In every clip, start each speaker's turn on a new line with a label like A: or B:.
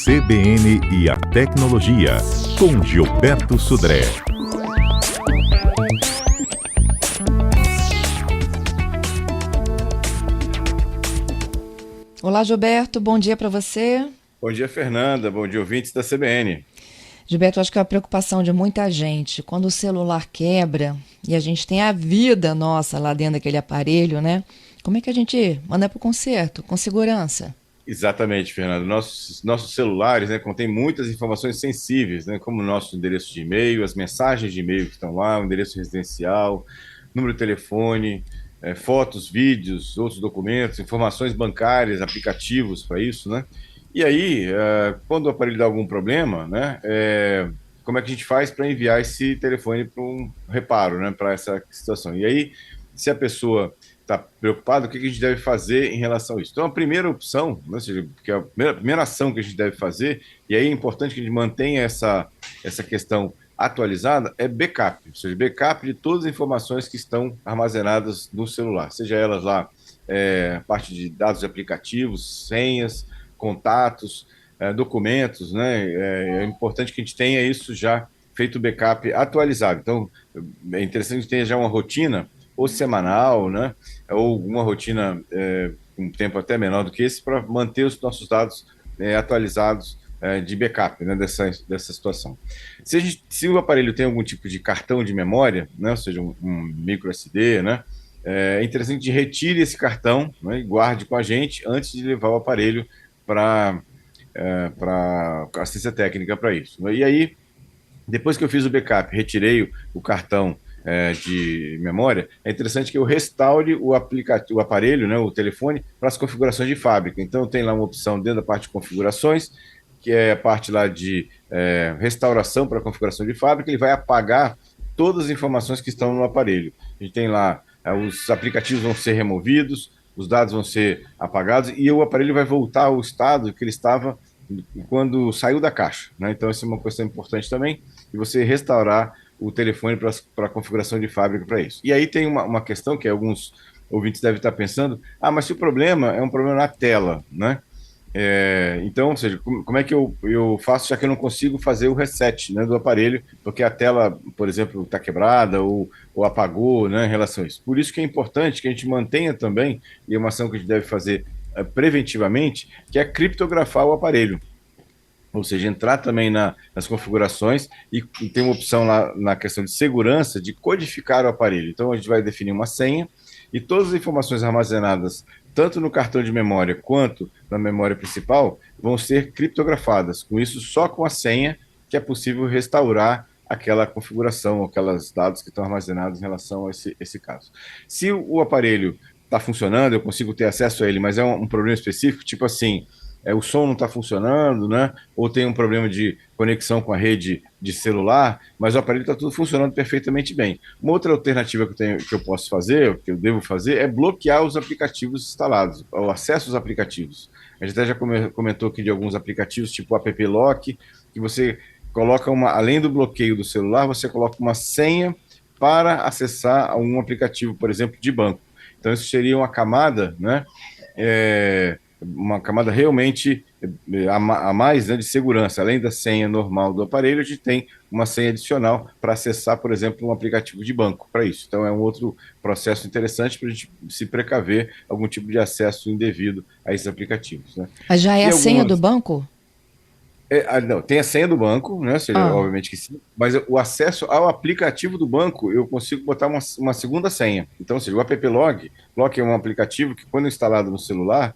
A: CBN e a Tecnologia, com Gilberto Sudré.
B: Olá, Gilberto, bom dia para você.
C: Bom dia, Fernanda. Bom dia, ouvintes da CBN.
B: Gilberto, acho que é a preocupação de muita gente. Quando o celular quebra e a gente tem a vida nossa lá dentro daquele aparelho, né? Como é que a gente manda para o conserto, com segurança?
C: Exatamente, Fernanda. Nossos celulares, né, contêm muitas informações sensíveis, né, como o nosso endereço de e-mail, as mensagens de e-mail que estão lá, o endereço residencial, número de telefone, fotos, vídeos, outros documentos, informações bancárias, aplicativos para isso, né? E aí, quando o aparelho dá algum problema, né, como é que a gente faz para enviar esse telefone para um reparo, né, para essa situação? E aí, se a pessoa está preocupada, o que a gente deve fazer em relação a isso? Então, a primeira opção, né, ou seja, que a primeira ação que a gente deve fazer, e aí é importante que a gente mantenha essa questão atualizada, é backup, ou seja, backup de todas as informações que estão armazenadas no celular, seja elas lá parte de dados de aplicativos, senhas, contatos, documentos, né? É importante que a gente tenha isso já feito backup atualizado. Então, é interessante que tenha já uma rotina, ou semanal, né? Ou uma rotina com um tempo até menor do que esse, para manter os nossos dados atualizados de backup, né? Dessa situação. Se o aparelho tem algum tipo de cartão de memória, né? Ou seja, um micro SD, né? É interessante que retire esse cartão, né, e guarde com a gente antes de levar o aparelho para assistência técnica para isso. E aí, depois que eu fiz o backup, retirei o cartão de memória, é interessante que eu restaure o aparelho, né, o telefone, para as configurações de fábrica. Então, tem lá uma opção dentro da parte de configurações, que é a parte lá de restauração para configuração de fábrica. Ele vai apagar todas as informações que estão no aparelho. A gente tem lá, os aplicativos vão ser removidos, os dados vão ser apagados e o aparelho vai voltar ao estado que ele estava quando saiu da caixa, né? Então, essa é uma questão importante também, e você restaurar o telefone para a configuração de fábrica para isso. E aí tem uma questão que alguns ouvintes devem estar pensando, mas se o problema é um problema na tela, né? Então, ou seja, como é que eu faço, já que eu não consigo fazer o reset, né, do aparelho, porque a tela, por exemplo, está quebrada ou apagou, né, em relação a isso. Por isso que é importante que a gente mantenha também, e é uma ação que a gente deve fazer preventivamente, que é criptografar o aparelho. Ou seja, entrar também nas configurações e tem uma opção lá na questão de segurança de codificar o aparelho. Então, a gente vai definir uma senha e todas as informações armazenadas tanto no cartão de memória quanto na memória principal vão ser criptografadas. Com isso, só com a senha que é possível restaurar aquela configuração, aqueles dados que estão armazenados em relação a esse caso. Se o aparelho está funcionando, eu consigo ter acesso a ele, mas é um problema específico, tipo assim, o som não está funcionando, né? Ou tem um problema de conexão com a rede de celular, mas o aparelho está tudo funcionando perfeitamente bem. Uma outra alternativa que eu posso fazer, que eu devo fazer, é bloquear os aplicativos instalados, o acesso aos aplicativos. A gente até já comentou aqui de alguns aplicativos, tipo o App Lock, que você coloca além do bloqueio do celular, você coloca uma senha para acessar um aplicativo, por exemplo, de banco. Então, isso seria uma camada, né? Uma camada realmente a mais, né, de segurança. Além da senha normal do aparelho, a gente tem uma senha adicional para acessar, por exemplo, um aplicativo de banco para isso. Então, é um outro processo interessante para a gente se precaver algum tipo de acesso indevido a esses aplicativos, né?
B: Mas já é a senha do banco?
C: Não, tem a senha do banco, né? Ou seja, obviamente que sim, mas o acesso ao aplicativo do banco eu consigo botar uma segunda senha. Então, ou seja, o App Log é um aplicativo que, quando instalado no celular,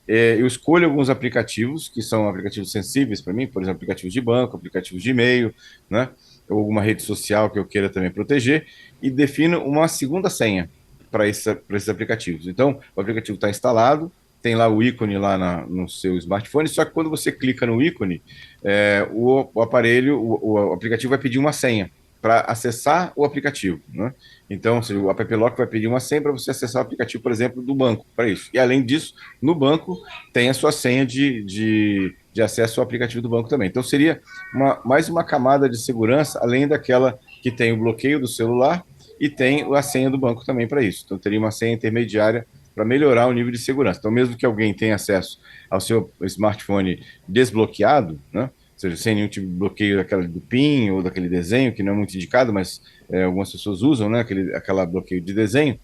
C: eu escolho alguns aplicativos que são aplicativos sensíveis para mim, por exemplo, aplicativos de banco, aplicativos de e-mail, né? Ou alguma rede social que eu queira também proteger, e defino uma segunda senha para esses aplicativos. Então, o aplicativo está instalado, tem lá o ícone lá no seu smartphone, só que quando você clica no ícone, o aparelho, o aplicativo vai pedir uma senha para acessar o aplicativo, né? Então, o App Lock vai pedir uma senha para você acessar o aplicativo, por exemplo, do banco, para isso. E, além disso, no banco tem a sua senha de acesso ao aplicativo do banco também. Então, seria mais uma camada de segurança, além daquela que tem o bloqueio do celular e tem a senha do banco também para isso. Então, teria uma senha intermediária para melhorar o nível de segurança. Então, mesmo que alguém tenha acesso ao seu smartphone desbloqueado, né? Ou seja, sem nenhum tipo de bloqueio daquela do PIN ou daquele desenho, que não é muito indicado, mas algumas pessoas usam, né? Aquela bloqueio de desenho.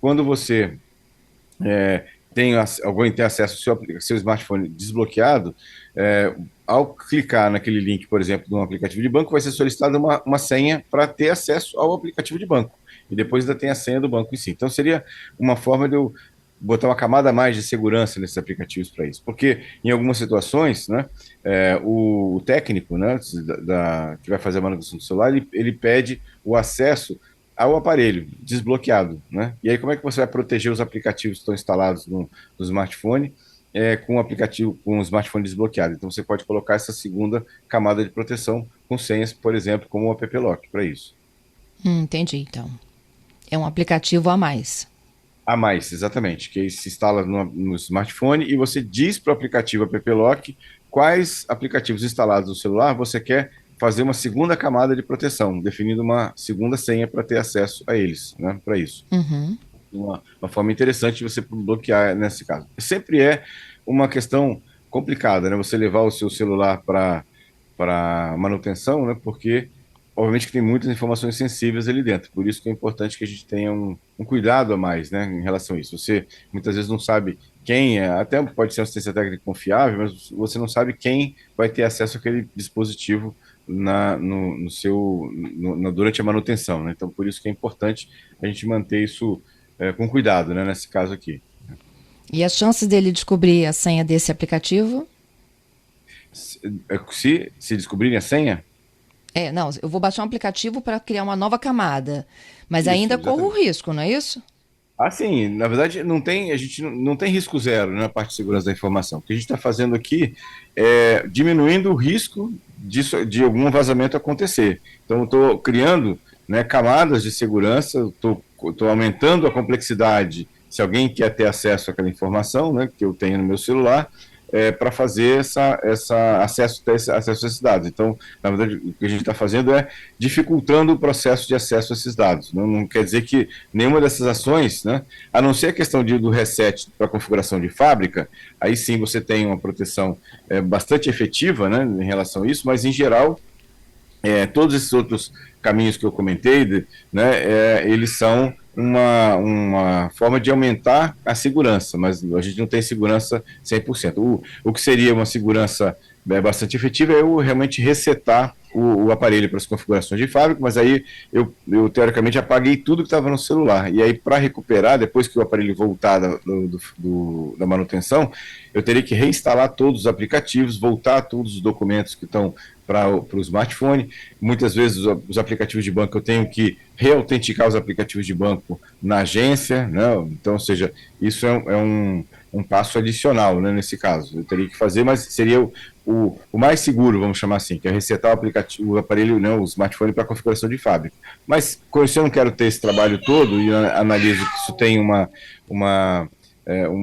C: Quando você alguém tem acesso ao seu smartphone desbloqueado, ao clicar naquele link, por exemplo, de um aplicativo de banco, vai ser solicitada uma senha para ter acesso ao aplicativo de banco. E depois ainda tem a senha do banco em si. Então seria uma forma de eu botar uma camada a mais de segurança nesses aplicativos para isso. Porque em algumas situações, né, o técnico, né, que vai fazer a manutenção do celular, ele pede o acesso ao aparelho desbloqueado, né? E aí como é que você vai proteger os aplicativos que estão instalados no smartphone com o smartphone desbloqueado? Então você pode colocar essa segunda camada de proteção com senhas, por exemplo, como o App Lock para isso.
B: Entendi, então. É um aplicativo a mais.
C: A mais, exatamente, que se instala no smartphone e você diz para o aplicativo App Lock quais aplicativos instalados no celular você quer fazer uma segunda camada de proteção, definindo uma segunda senha para ter acesso a eles, né, para isso.
B: Uhum.
C: Uma forma interessante de você bloquear nesse caso. Sempre é uma questão complicada, né, você levar o seu celular para manutenção, né, porque obviamente que tem muitas informações sensíveis ali dentro, por isso que é importante que a gente tenha um cuidado a mais, né, em relação a isso. Você muitas vezes não sabe quem até pode ser uma assistência técnica confiável, mas você não sabe quem vai ter acesso àquele dispositivo durante a manutenção, né? Então, por isso que é importante a gente manter isso com cuidado, né, nesse caso aqui.
B: E as chances dele descobrir a senha desse aplicativo?
C: Se descobrirem a senha?
B: Não, eu vou baixar um aplicativo para criar uma nova camada, mas
C: Isso,
B: ainda
C: exatamente.
B: corro o risco, não é isso?
C: Sim, na verdade, a gente não tem risco zero, né, na parte de segurança da informação. O que a gente está fazendo aqui é diminuindo o risco de algum vazamento acontecer. Então, estou criando, né, camadas de segurança, estou aumentando a complexidade se alguém quer ter acesso àquela informação, né, que eu tenho no meu celular, para fazer acesso a esses dados. Então, na verdade, o que a gente está fazendo é dificultando o processo de acesso a esses dados. Não quer dizer que nenhuma dessas ações, né, a não ser a questão do reset para configuração de fábrica, aí sim você tem uma proteção bastante efetiva, né, em relação a isso, mas em geral, todos esses outros caminhos que eu comentei, né, eles são uma forma de aumentar a segurança, mas a gente não tem segurança 100%. O que seria uma segurança bastante efetiva é eu realmente resetar o aparelho para as configurações de fábrica, mas aí eu teoricamente apaguei tudo que estava no celular, e aí para recuperar, depois que o aparelho voltar da manutenção, eu teria que reinstalar todos os aplicativos, voltar todos os documentos que estão para o smartphone. Muitas vezes os aplicativos de banco eu tenho que reautenticar os aplicativos de banco na agência, né? Então, ou seja, isso é um passo adicional, né, nesse caso. Eu teria que fazer, mas seria o mais seguro, vamos chamar assim, que é resetar o aparelho, né, o smartphone para configuração de fábrica. Mas se eu não quero ter esse trabalho todo e analiso que isso tem uma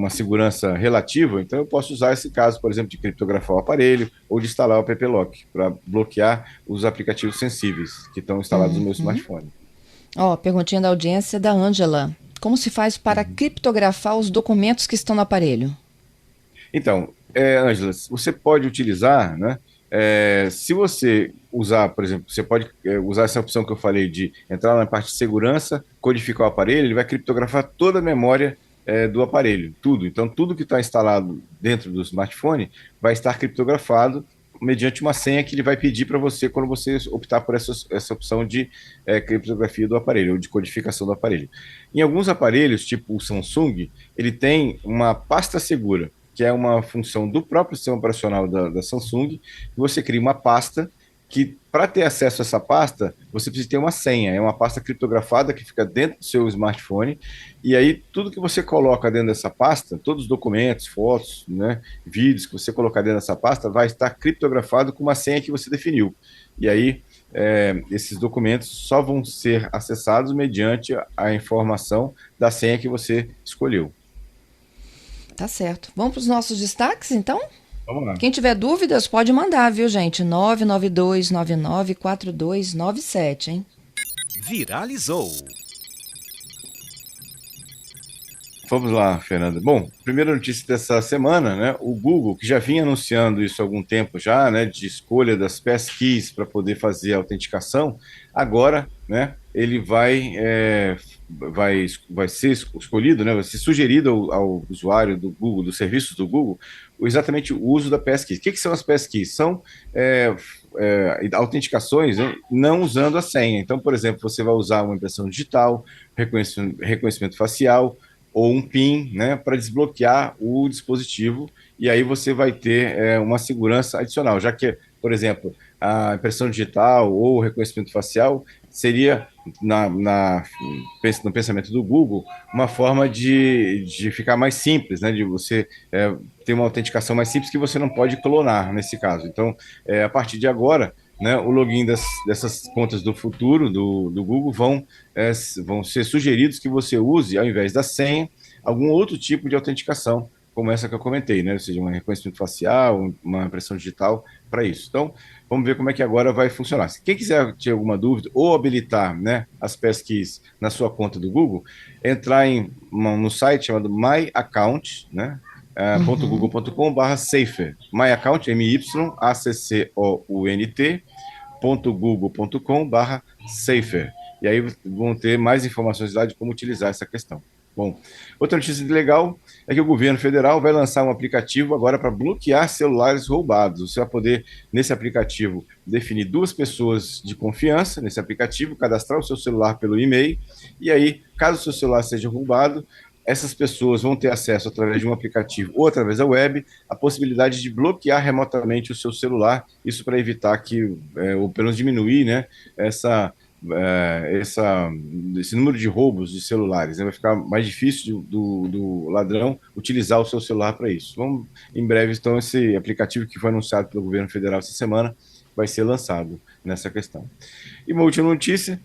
C: segurança relativa, então eu posso usar esse caso, por exemplo, de criptografar o aparelho ou de instalar o App Lock para bloquear os aplicativos sensíveis que estão instalados no meu smartphone.
B: Perguntinha da audiência da Ângela. Como se faz para criptografar os documentos que estão no aparelho?
C: Então, Ângela, você pode utilizar, né? Se você usar, por exemplo, você pode usar essa opção que eu falei de entrar na parte de segurança, codificar o aparelho, ele vai criptografar toda a memória do aparelho, tudo. Então, tudo que está instalado dentro do smartphone vai estar criptografado mediante uma senha que ele vai pedir para você quando você optar por essa opção de criptografia do aparelho, ou de codificação do aparelho. Em alguns aparelhos, tipo o Samsung, ele tem uma pasta segura, que é uma função do próprio sistema operacional da Samsung, que você cria uma pasta que, para ter acesso a essa pasta, você precisa ter uma senha. É uma pasta criptografada que fica dentro do seu smartphone, e aí tudo que você coloca dentro dessa pasta, todos os documentos, fotos, né, vídeos que você colocar dentro dessa pasta, vai estar criptografado com uma senha que você definiu. E aí esses documentos só vão ser acessados mediante a informação da senha que você escolheu.
B: Tá certo. Vamos para os nossos destaques, então?
C: Vamos lá.
B: Quem tiver dúvidas pode mandar, viu, gente? 992994297, hein?
A: Viralizou.
C: Vamos lá, Fernanda. Bom, primeira notícia dessa semana, né? O Google, que já vinha anunciando isso há algum tempo já, né? De escolha das passkeys para poder fazer a autenticação, agora, né? Ele vai ser escolhido, né? Vai ser sugerido ao usuário do Google, dos serviços do Google, exatamente o uso da passkey. O que são as passkeys? São autenticações, né, não usando a senha. Então, por exemplo, você vai usar uma impressão digital, reconhecimento facial, ou um PIN, né, para desbloquear o dispositivo, e aí você vai ter uma segurança adicional, já que, por exemplo, a impressão digital ou o reconhecimento facial seria, no pensamento do Google, uma forma de ficar mais simples, né, de você ter uma autenticação mais simples que você não pode clonar nesse caso. Então, a partir de agora, né, o login dessas contas do futuro do Google vão ser sugeridos que você use, ao invés da senha, algum outro tipo de autenticação, como essa que eu comentei, né? Ou seja, um reconhecimento facial, uma impressão digital para isso. Então, vamos ver como é que agora vai funcionar. Se quem quiser ter alguma dúvida ou habilitar, né, as passkeys na sua conta do Google, entrar no site chamado My Account, né? .google.com/safer. My Account, myAccount.google.com/safer. E aí vão ter mais informações lá de como utilizar essa questão. Bom, outra notícia legal é que o governo federal vai lançar um aplicativo agora para bloquear celulares roubados. Você vai poder, nesse aplicativo, definir 2 pessoas de confiança nesse aplicativo, cadastrar o seu celular pelo e-mail, e aí, caso o seu celular seja roubado, essas pessoas vão ter acesso através de um aplicativo ou através da web, a possibilidade de bloquear remotamente o seu celular, isso para evitar que, ou pelo menos diminuir, né, esse número de roubos de celulares, né? Vai ficar mais difícil do ladrão utilizar o seu celular para isso. Em breve, então, esse aplicativo que foi anunciado pelo governo federal essa semana vai ser lançado nessa questão. E uma última notícia,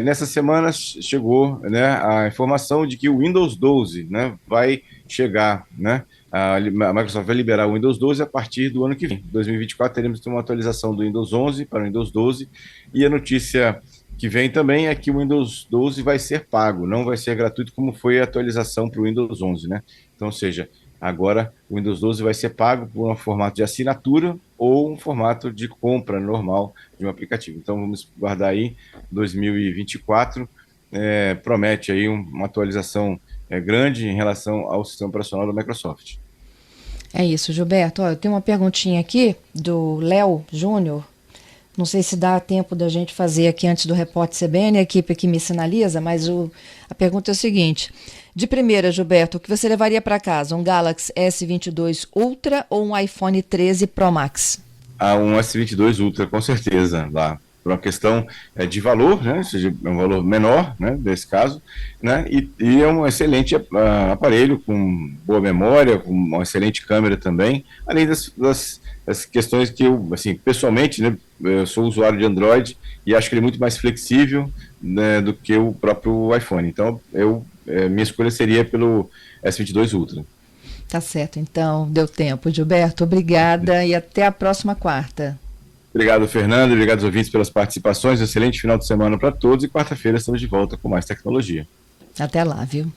C: nessa semana chegou, né, a informação de que o Windows 12, né, vai chegar, né, a Microsoft vai liberar o Windows 12 a partir do ano que vem. Em 2024 teremos uma atualização do Windows 11 para o Windows 12, e a notícia que vem também é que o Windows 12 vai ser pago, não vai ser gratuito como foi a atualização para o Windows 11, né? Então, ou seja, agora o Windows 12 vai ser pago por um formato de assinatura ou um formato de compra normal de um aplicativo. Então, vamos guardar aí 2024, promete aí uma atualização grande em relação ao sistema operacional da Microsoft.
B: É isso, Gilberto. Eu tenho uma perguntinha aqui do Léo Júnior. Não sei se dá tempo da gente fazer aqui antes do Repórter CBN, a equipe aqui me sinaliza, mas a pergunta é o seguinte. De primeira, Gilberto, o que você levaria para casa? Um Galaxy S22 Ultra ou um iPhone 13 Pro Max?
C: Um S22 Ultra, com certeza, lá. Por uma questão de valor, né? Ou seja, é um valor menor, né, desse caso, né? E é um excelente aparelho, com boa memória, com uma excelente câmera também, além das questões que eu, assim, pessoalmente, né, eu sou usuário de Android e acho que ele é muito mais flexível, né, do que o próprio iPhone. Então, minha escolha seria pelo S22 Ultra.
B: Tá certo, então, deu tempo. Gilberto, obrigada e até a próxima quarta.
C: Obrigado, Fernando. Obrigado aos ouvintes pelas participações. Excelente final de semana para todos e quarta-feira estamos de volta com mais tecnologia.
B: Até lá, viu?